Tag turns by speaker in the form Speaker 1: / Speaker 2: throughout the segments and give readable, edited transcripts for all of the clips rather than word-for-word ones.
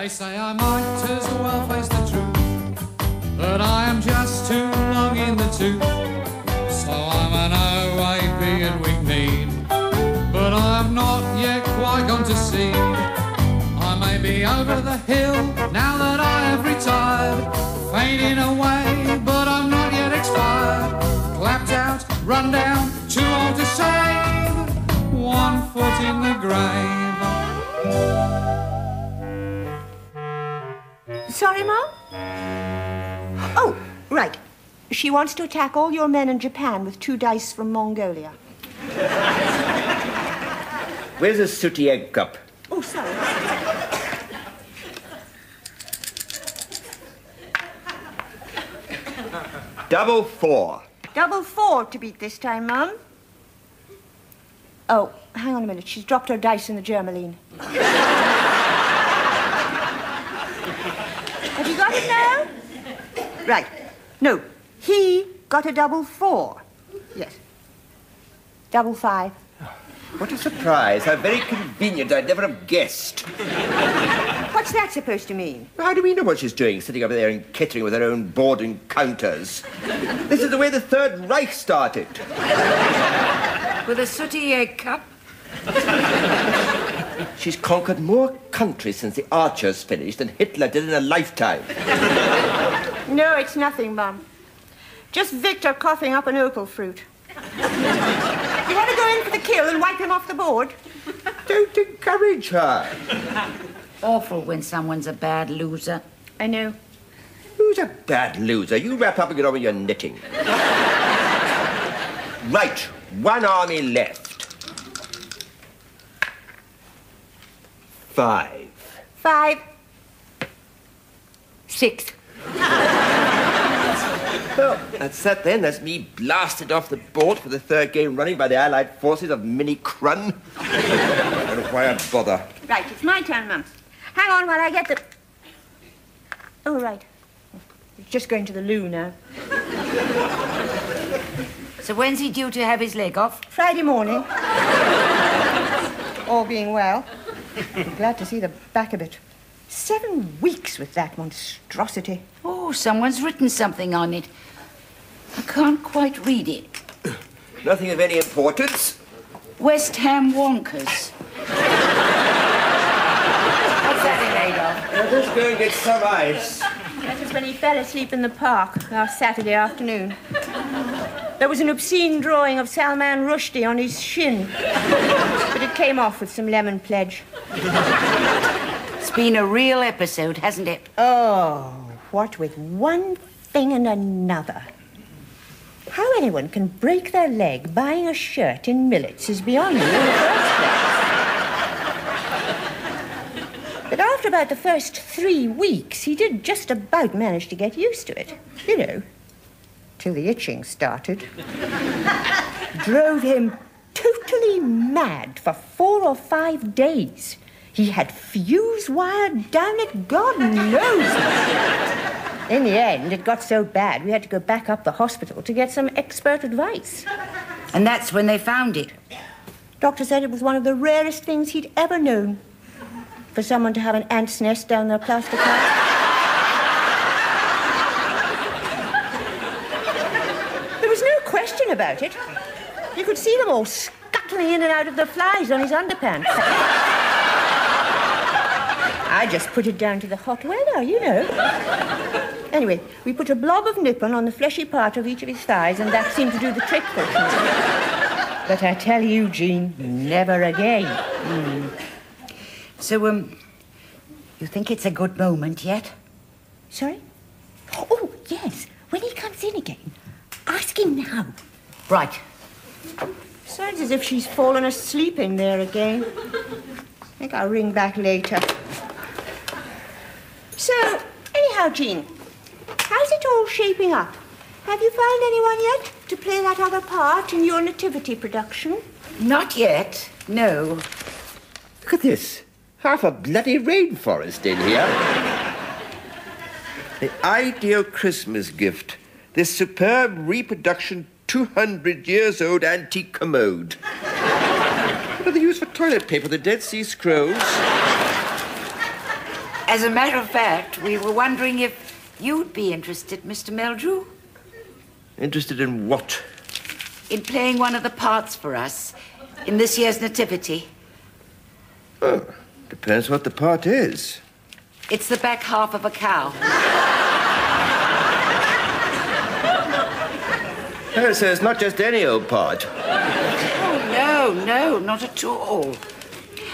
Speaker 1: They say I might as well face the truth, but I am just too long in the tooth. So I'm an OAP and weak need, but I'm not yet quite gone to seed. I may be over the hill now that I have retired, fading away, but I'm not yet expired. Clapped out, run down, too old to save, 1 foot in the grave.
Speaker 2: Sorry, Mum? Oh, right. She wants to attack all your men in Japan with 2 dice from Mongolia.
Speaker 3: Where's a sooty egg cup?
Speaker 2: Oh, sorry.
Speaker 3: Double 4.
Speaker 2: Double 4 to beat this time, Mum. Oh, hang on a minute. She's dropped her dice in the Germaline. Have you got it now? Right. No. He got a double 4. Yes. Double 5.
Speaker 3: What a surprise. How very convenient. I'd never have guessed.
Speaker 2: What's that supposed to mean?
Speaker 3: How do we know what she's doing, sitting over there in Kettering with her own board and counters? This is the way the Third Reich started.
Speaker 4: With a sooty egg cup?
Speaker 3: She's conquered more countries since the Archers finished than Hitler did in a lifetime.
Speaker 2: No, it's nothing, Mum. Just Victor coughing up an opal fruit. You want to go in for the kill and wipe him off the board?
Speaker 3: Don't encourage her.
Speaker 4: Awful when someone's a bad loser.
Speaker 2: I know.
Speaker 3: Who's a bad loser? You wrap up and get on with your knitting. Right, 1 army left. 5.
Speaker 2: 5. 6.
Speaker 3: Well, that's that then. That's me blasted off the board for the 3rd game running by the Allied forces of Mini Crun. I don't know why I bother.
Speaker 2: Right, it's my turn, Mum. Hang on while I get the... Oh, right. He's just going to the loo now.
Speaker 4: So when's he due to have his leg off?
Speaker 2: Friday morning. All being well. I'm glad to see the back of it. 7 weeks with that monstrosity.
Speaker 4: Oh, someone's written something on it. I can't quite read it.
Speaker 3: Nothing of any importance.
Speaker 4: West Ham Wonkers. What's that made of?
Speaker 3: Let's go and get some ice.
Speaker 2: That was when he fell asleep in the park last Saturday afternoon. There was an obscene drawing of Salman Rushdie on his shin. But it came off with some lemon pledge.
Speaker 4: It's been a real episode, hasn't it?
Speaker 2: Oh, what with one thing and another. How anyone can break their leg buying a shirt in Millets is beyond me in the first place. But after about the first 3 weeks, he did just about manage to get used to it. You know, till the itching started. Drove him totally mad for 4 or 5 days. He had fuse wired down it, God knows. In the end, it got so bad, we had to go back up the hospital to get some expert advice.
Speaker 4: And that's when they found it.
Speaker 2: Doctor said it was one of the rarest things he'd ever known. For someone to have an ant's nest down their plaster cast. There was no question about it. You could see them all scuttling in and out of the flies on his underpants. I just put it down to the hot weather, you know. Anyway, we put a blob of nippon on the fleshy part of each of his thighs, and that seemed to do the trick, fortunately. But I tell you, Jean, never again.
Speaker 4: So, you think it's a good moment yet?
Speaker 2: Sorry? Oh, yes. When he comes in again, ask him now.
Speaker 4: Right.
Speaker 2: Sounds as if she's fallen asleep in there again. I think I'll ring back later. So, anyhow, Jean, how's it all shaping up? Have you found anyone yet to play that other part in your nativity production?
Speaker 4: Not yet, no.
Speaker 3: Look at this. Half a bloody rainforest in here. The ideal Christmas gift. This superb reproduction 200 years old antique commode. What are they used for toilet paper? The Dead Sea Scrolls?
Speaker 4: As a matter of fact, we were wondering if you'd be interested, Mr. Meldrew.
Speaker 3: Interested in what?
Speaker 4: In playing one of the parts for us in this year's nativity.
Speaker 3: Oh, depends what the part is.
Speaker 4: It's the back half of a cow.
Speaker 3: Oh, so it's not just any old part.
Speaker 4: Oh, no, not at all.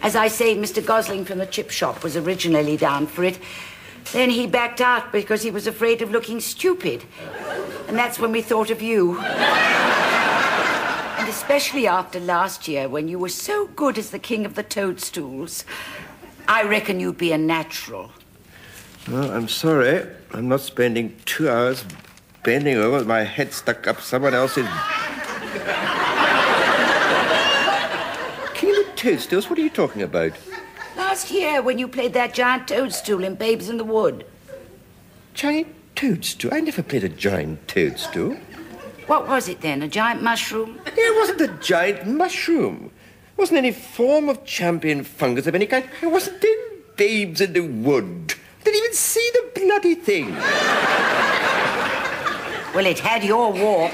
Speaker 4: As I say, Mr. Gosling from the chip shop was originally down for it. Then he backed out because he was afraid of looking stupid. And that's when we thought of you. And especially after last year, when you were so good as the king of the toadstools, I reckon you'd be a natural.
Speaker 3: Well, I'm sorry. I'm not spending 2 hours bending over with my head stuck up someone else's... King of the toadstools? What are you talking about?
Speaker 4: Last year, when you played that giant toadstool in Babes in the Wood.
Speaker 3: Giant toadstool? I never played a giant toadstool.
Speaker 4: What was it then, a giant mushroom?
Speaker 3: It wasn't a giant mushroom. It wasn't any form of champion fungus of any kind. I wasn't in Babes in the Wood. I didn't even see the bloody thing.
Speaker 4: Well, it had your walk.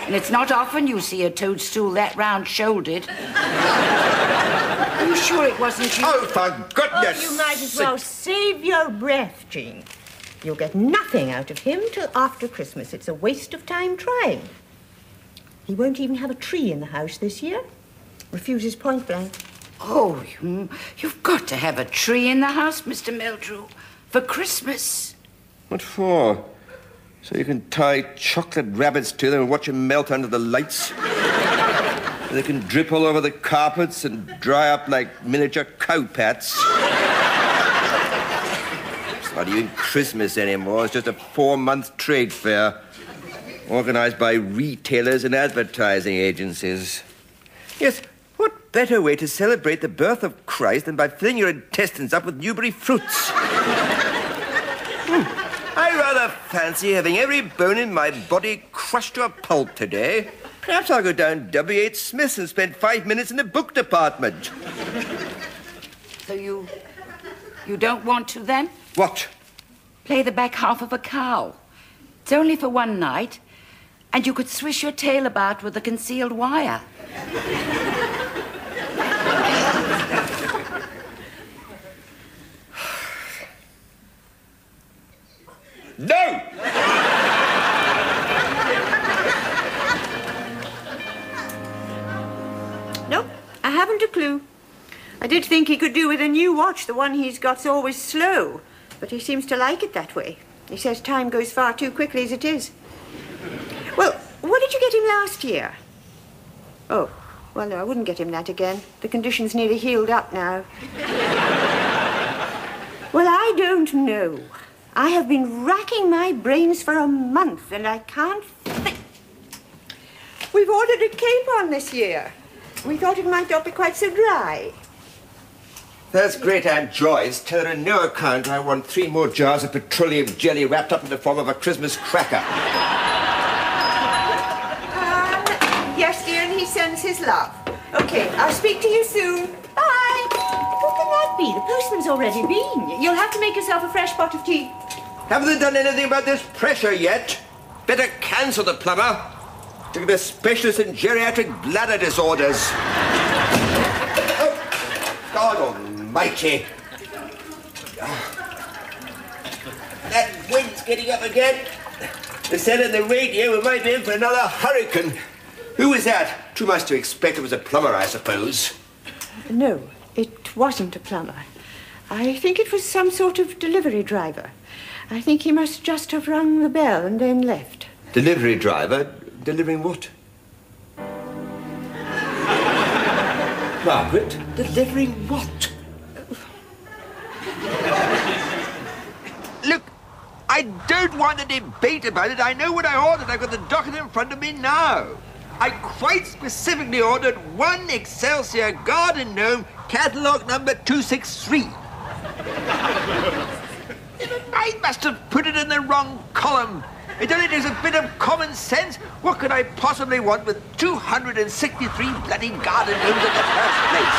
Speaker 4: And it's not often you see a toadstool that round-shouldered. Are you sure it wasn't you?
Speaker 3: Oh, for goodness
Speaker 2: You might as well save your breath, Jean. You'll get nothing out of him till after Christmas. It's a waste of time trying. He won't even have a tree in the house this year. Refuses point blank.
Speaker 4: Oh, you've got to have a tree in the house, Mr. Meldrew, for Christmas.
Speaker 3: What for? So you can tie chocolate rabbits to them and watch them melt under the lights? They can drip all over the carpets and dry up like miniature cow pats. It's not even Christmas anymore. It's just a 4-month trade fair organized by retailers and advertising agencies. Yes, what better way to celebrate the birth of Christ than by filling your intestines up with Newbury fruits? I rather fancy having every bone in my body crushed to a pulp today. Perhaps I'll go down W.H. Smith's and spend 5 minutes in the book department.
Speaker 4: So you don't want to, then?
Speaker 3: What?
Speaker 4: Play the back half of a cow. It's only for one night, and you could swish your tail about with a concealed wire.
Speaker 3: No!
Speaker 2: Nope, I haven't a clue. I did think he could do with a new watch. The one he's got's always slow. But he seems to like it that way. He says time goes far too quickly as it is. Well, what did you get him last year? Oh, well, no, I wouldn't get him that again. The condition's nearly healed up now. Well, I don't know. I have been racking my brains for a month, and I can't think. We've ordered a capon this year. We thought it might not be quite so dry.
Speaker 3: That's great, Aunt Joyce. Tell her on no account I want 3 more jars of petroleum jelly wrapped up in the form of a Christmas cracker.
Speaker 2: Yes, dear, and he sends his love. Okay, I'll speak to you soon. Bye. Who can that be? The postman's already been. You'll have to make yourself a fresh pot of tea.
Speaker 3: Haven't they done anything about this pressure yet? Better cancel the plumber. To get a specialist in geriatric bladder disorders. Oh, God almighty. That wind's getting up again. They said on the radio we might be in for another hurricane. Who was that? Too much to expect it was a plumber, I suppose.
Speaker 2: No, it wasn't a plumber. I think it was some sort of delivery driver. I think he must just have rung the bell and then left.
Speaker 3: Delivery driver? Delivering what? Margaret, delivering what? Look, I don't want to debate about it. I know what I ordered. I've got the docket in front of me now. I quite specifically ordered 1 Excelsior Garden Gnome, catalogue number 263. I must have put it in the wrong column. It only takes a bit of common sense. What could I possibly want with 263 bloody garden gnomes in the first place?